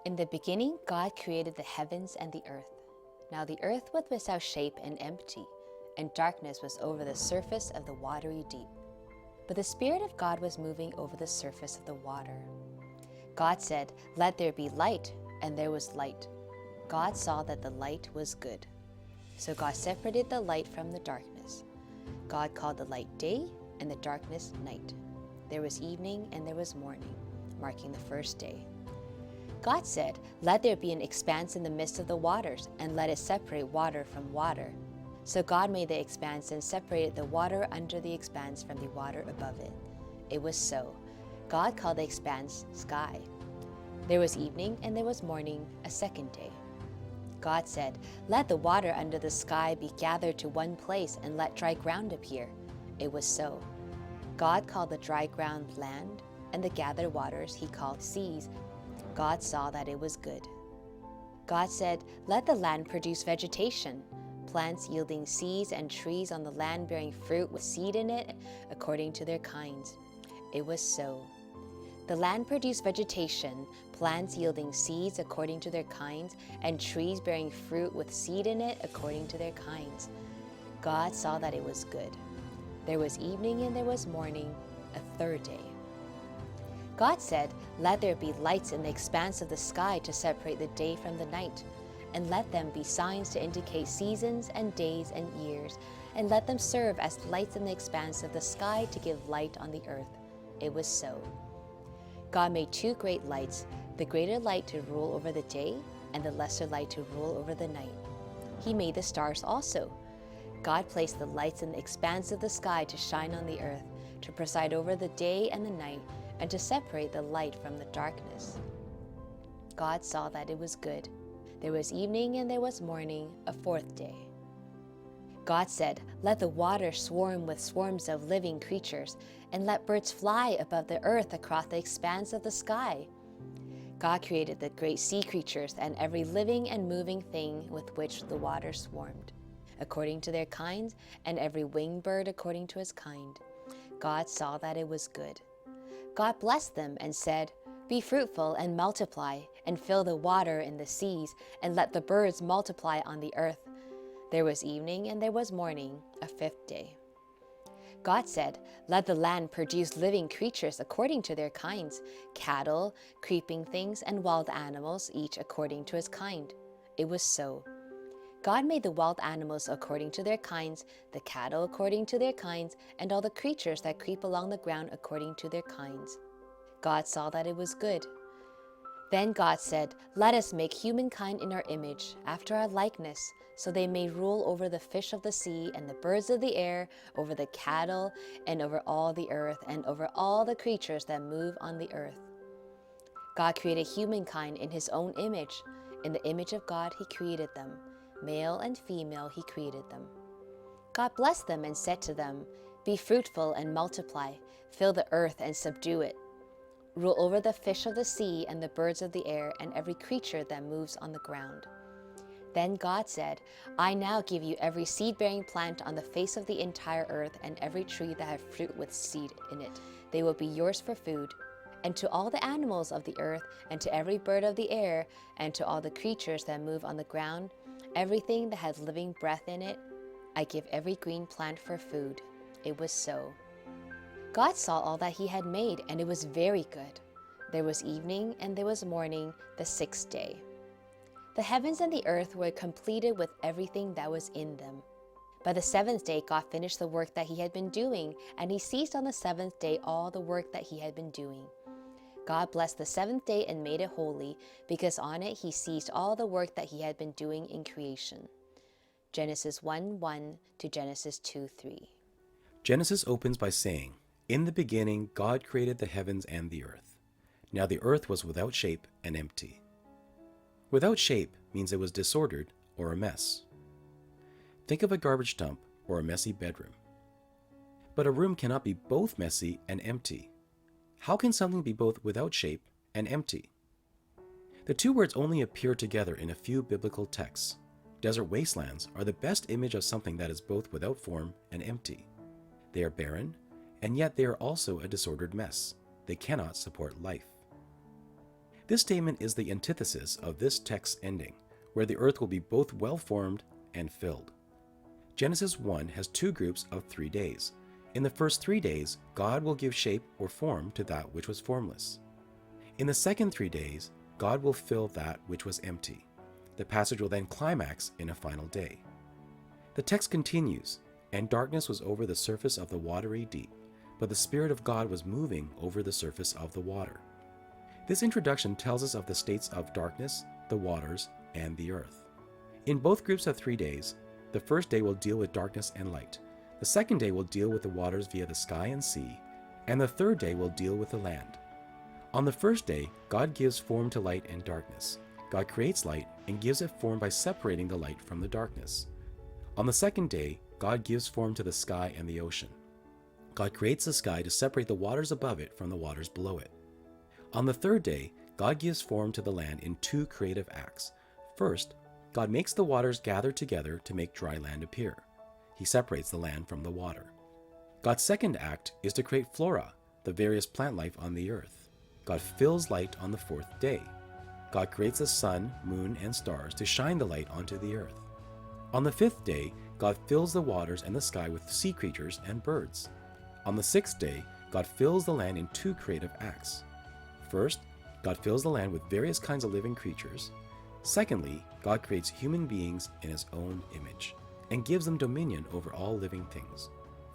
In the beginning, God created the heavens and the earth. Now the earth was without shape and empty, and darkness was over the surface of the watery deep. But the Spirit of God was moving over the surface of the water. God said, "Let there be light," and there was light. God saw that the light was good. So God separated the light from the darkness. God called the light day, and the darkness night. There was evening and there was morning, marking the first day. God said, "Let there be an expanse in the midst of the waters, and let it separate water from water." So God made the expanse and separated the water under the expanse from the water above it. It was so. God called the expanse sky. There was evening and there was morning, a second day. God said, "Let the water under the sky be gathered to one place, and let dry ground appear." It was so. God called the dry ground land, and the gathered waters he called seas. God saw that it was good. God said, "Let the land produce vegetation, plants yielding seeds and trees on the land bearing fruit with seed in it according to their kinds." It was so. The land produced vegetation, plants yielding seeds according to their kinds, and trees bearing fruit with seed in it according to their kinds. God saw that it was good. There was evening and there was morning, a third day. God said, "Let there be lights in the expanse of the sky to separate the day from the night, and let them be signs to indicate seasons and days and years, and let them serve as lights in the expanse of the sky to give light on the earth." It was so. God made two great lights, the greater light to rule over the day, and the lesser light to rule over the night. He made the stars also. God placed the lights in the expanse of the sky to shine on the earth, to preside over the day and the night, and to separate the light from the darkness. God saw that it was good. There was evening and there was morning, a fourth day. God said, "Let the water swarm with swarms of living creatures, and let birds fly above the earth across the expanse of the sky." God created the great sea creatures and every living and moving thing with which the water swarmed, according to their kinds, and every winged bird according to his kind. God saw that it was good. God blessed them and said, "Be fruitful and multiply, and fill the water in the seas, and let the birds multiply on the earth." There was evening and there was morning, a fifth day. God said, "Let the land produce living creatures according to their kinds, cattle, creeping things, and wild animals, each according to his kind." It was so. God made the wild animals according to their kinds, the cattle according to their kinds, and all the creatures that creep along the ground according to their kinds. God saw that it was good. Then God said, "Let us make humankind in our image, after our likeness, so they may rule over the fish of the sea and the birds of the air, over the cattle, and over all the earth, and over all the creatures that move on the earth." God created humankind in his own image. In the image of God he created them. Male and female he created them. God blessed them and said to them, "Be fruitful and multiply, fill the earth and subdue it. Rule over the fish of the sea and the birds of the air and every creature that moves on the ground." Then God said, "I now give you every seed-bearing plant on the face of the entire earth and every tree that have fruit with seed in it. They will be yours for food. And to all the animals of the earth, and to every bird of the air, and to all the creatures that move on the ground, everything that has living breath in it, I give every green plant for food." It was so. God saw all that he had made, and it was very good. There was evening and there was morning, the sixth day. The heavens and the earth were completed with everything that was in them. By the seventh day, God finished the work that he had been doing, and he ceased on the seventh day all the work that he had been doing. God blessed the seventh day and made it holy, because on it he ceased all the work that he had been doing in creation. Genesis 1:1 to Genesis 2:3. Genesis opens by saying, "In the beginning God created the heavens and the earth. Now the earth was without shape and empty." Without shape means it was disordered or a mess. Think of a garbage dump or a messy bedroom. But a room cannot be both messy and empty. How can something be both without shape and empty? The two words only appear together in a few biblical texts. Desert wastelands are the best image of something that is both without form and empty. They are barren, and yet they are also a disordered mess. They cannot support life. This statement is the antithesis of this text's ending, where the earth will be both well-formed and filled. Genesis 1 has two groups of 3 days. In the first 3 days, God will give shape or form to that which was formless. In the second 3 days, God will fill that which was empty. The passage will then climax in a final day. The text continues, "And darkness was over the surface of the watery deep, but the Spirit of God was moving over the surface of the water." This introduction tells us of the states of darkness, the waters, and the earth. In both groups of 3 days, the first day will deal with darkness and light. The second day will deal with the waters via the sky and sea, and the third day will deal with the land. On the first day, God gives form to light and darkness. God creates light and gives it form by separating the light from the darkness. On the second day, God gives form to the sky and the ocean. God creates the sky to separate the waters above it from the waters below it. On the third day, God gives form to the land in two creative acts. First, God makes the waters gather together to make dry land appear. He separates the land from the water. God's second act is to create flora, the various plant life on the earth. God fills light on the fourth day. God creates the sun, moon, and stars to shine the light onto the earth. On the fifth day, God fills the waters and the sky with sea creatures and birds. On the sixth day, God fills the land in two creative acts. First, God fills the land with various kinds of living creatures. Secondly, God creates human beings in His own image and gives them dominion over all living things.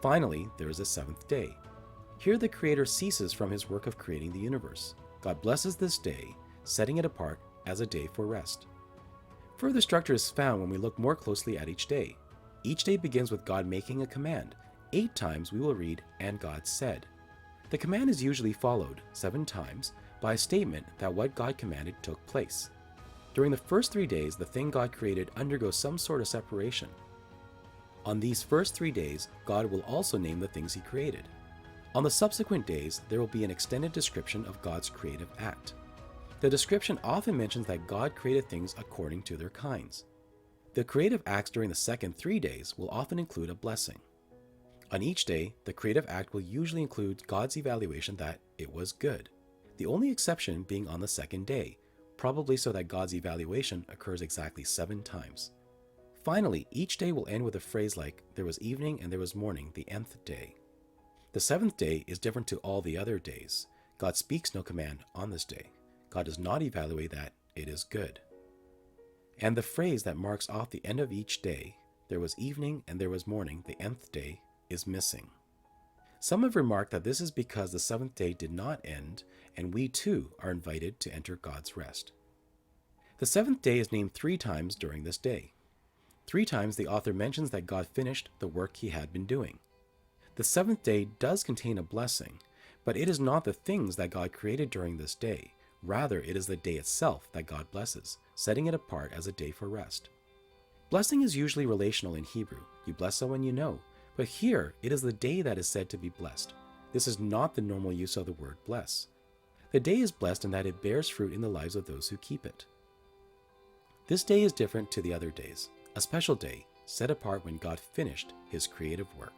Finally, there is a seventh day. Here the Creator ceases from His work of creating the universe. God blesses this day, setting it apart as a day for rest. Further structure is found when we look more closely at each day. Each day begins with God making a command. 8 times we will read, "And God said." The command is usually followed 7 times by a statement that what God commanded took place. During the first 3 days, the thing God created undergoes some sort of separation. On these first 3 days, God will also name the things He created. On the subsequent days, there will be an extended description of God's creative act. The description often mentions that God created things according to their kinds. The creative acts during the second 3 days will often include a blessing. On each day, the creative act will usually include God's evaluation that it was good, the only exception being on the second day, probably so that God's evaluation occurs exactly 7 times. Finally, each day will end with a phrase like, "There was evening and there was morning, the nth day." The 7th day is different to all the other days. God speaks no command on this day. God does not evaluate that it is good. And the phrase that marks off the end of each day, "There was evening and there was morning, the nth day," is missing. Some have remarked that this is because the 7th day did not end, and we too are invited to enter God's rest. The 7th day is named 3 times during this day. 3 times the author mentions that God finished the work He had been doing. The 7th day does contain a blessing, but it is not the things that God created during this day. Rather, it is the day itself that God blesses, setting it apart as a day for rest. Blessing is usually relational in Hebrew. You bless someone you know. But here, it is the day that is said to be blessed. This is not the normal use of the word bless. The day is blessed in that it bears fruit in the lives of those who keep it. This day is different to the other days, a special day set apart when God finished His creative work.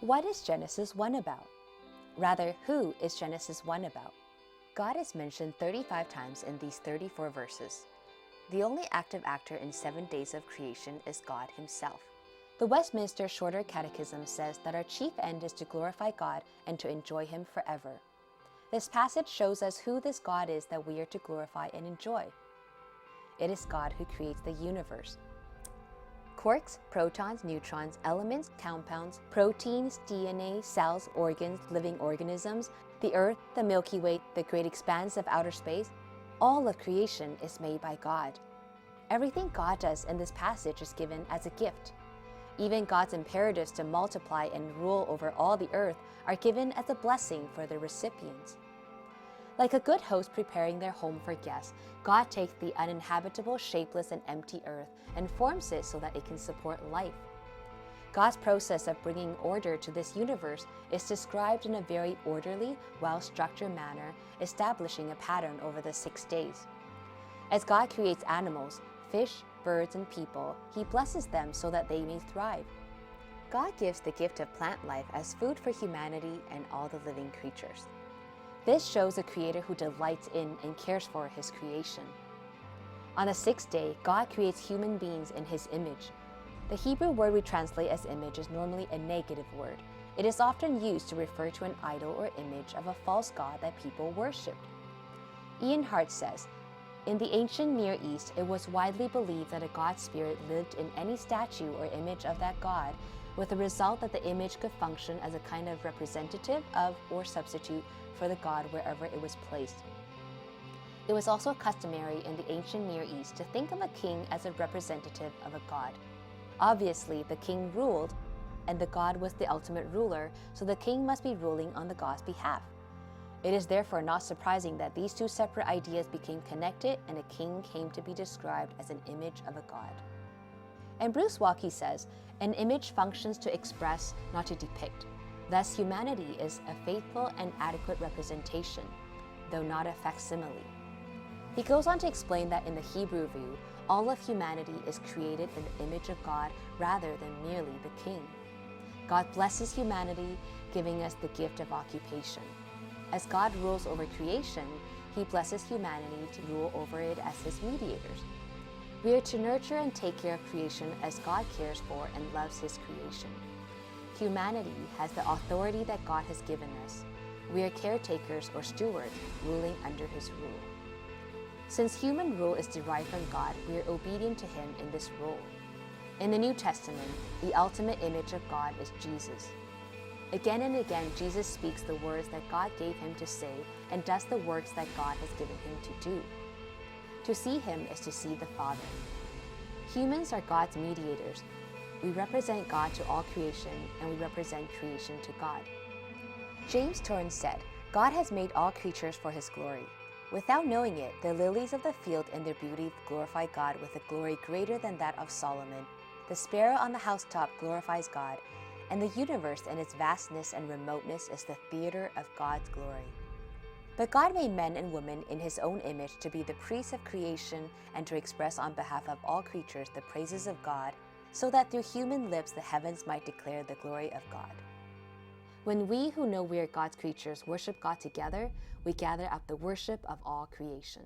What is Genesis 1 about? Rather, who is Genesis 1 about? God is mentioned 35 times in these 34 verses. The only active actor in 7 days of creation is God Himself. The Westminster Shorter Catechism says that our chief end is to glorify God and to enjoy Him forever. This passage shows us who this God is that we are to glorify and enjoy. It is God who creates the universe. Quarks, protons, neutrons, elements, compounds, proteins, DNA, cells, organs, living organisms, the Earth, the Milky Way, the great expanse of outer space, all of creation is made by God. Everything God does in this passage is given as a gift. Even God's imperatives to multiply and rule over all the earth are given as a blessing for their recipients. Like a good host preparing their home for guests, God takes the uninhabitable, shapeless, and empty earth and forms it so that it can support life. God's process of bringing order to this universe is described in a very orderly, well-structured manner, establishing a pattern over the 6 days. As God creates animals, fish, birds, and people, He blesses them so that they may thrive. God gives the gift of plant life as food for humanity and all the living creatures. This shows a creator who delights in and cares for his creation. On the sixth day, God creates human beings in his image. The Hebrew word we translate as image is normally a negative word. It is often used to refer to an idol or image of a false god that people worshipped. Ian Hart says, in the ancient Near East, it was widely believed that a god spirit lived in any statue or image of that god, with the result that the image could function as a kind of representative of or substitute for the god wherever it was placed. It was also customary in the ancient Near East to think of a king as a representative of a god. Obviously, the king ruled, and the god was the ultimate ruler, so the king must be ruling on the god's behalf. It is therefore not surprising that these two separate ideas became connected and a king came to be described as an image of a god. And Bruce Walkie says, an image functions to express, not to depict. Thus, humanity is a faithful and adequate representation, though not a facsimile. He goes on to explain that in the Hebrew view, all of humanity is created in the image of God rather than merely the king. God blesses humanity, giving us the gift of occupation. As God rules over creation, he blesses humanity to rule over it as his mediators. We are to nurture and take care of creation as God cares for and loves his creation. Humanity has the authority that God has given us. We are caretakers or stewards, ruling under his rule. Since human rule is derived from God, we are obedient to him in this role. In the New Testament, the ultimate image of God is Jesus. Again and again, Jesus speaks the words that God gave him to say and does the works that God has given him to do. To see him is to see the Father. Humans are God's mediators. We represent God to all creation, and we represent creation to God. James Chhoun said, God has made all creatures for his glory. Without knowing it, the lilies of the field in their beauty glorify God with a glory greater than that of Solomon. The sparrow on the housetop glorifies God, and the universe in its vastness and remoteness is the theater of God's glory. But God made men and women in his own image to be the priests of creation and to express on behalf of all creatures the praises of God, so that through human lips the heavens might declare the glory of God. When we who know we are God's creatures worship God together, we gather up the worship of all creation.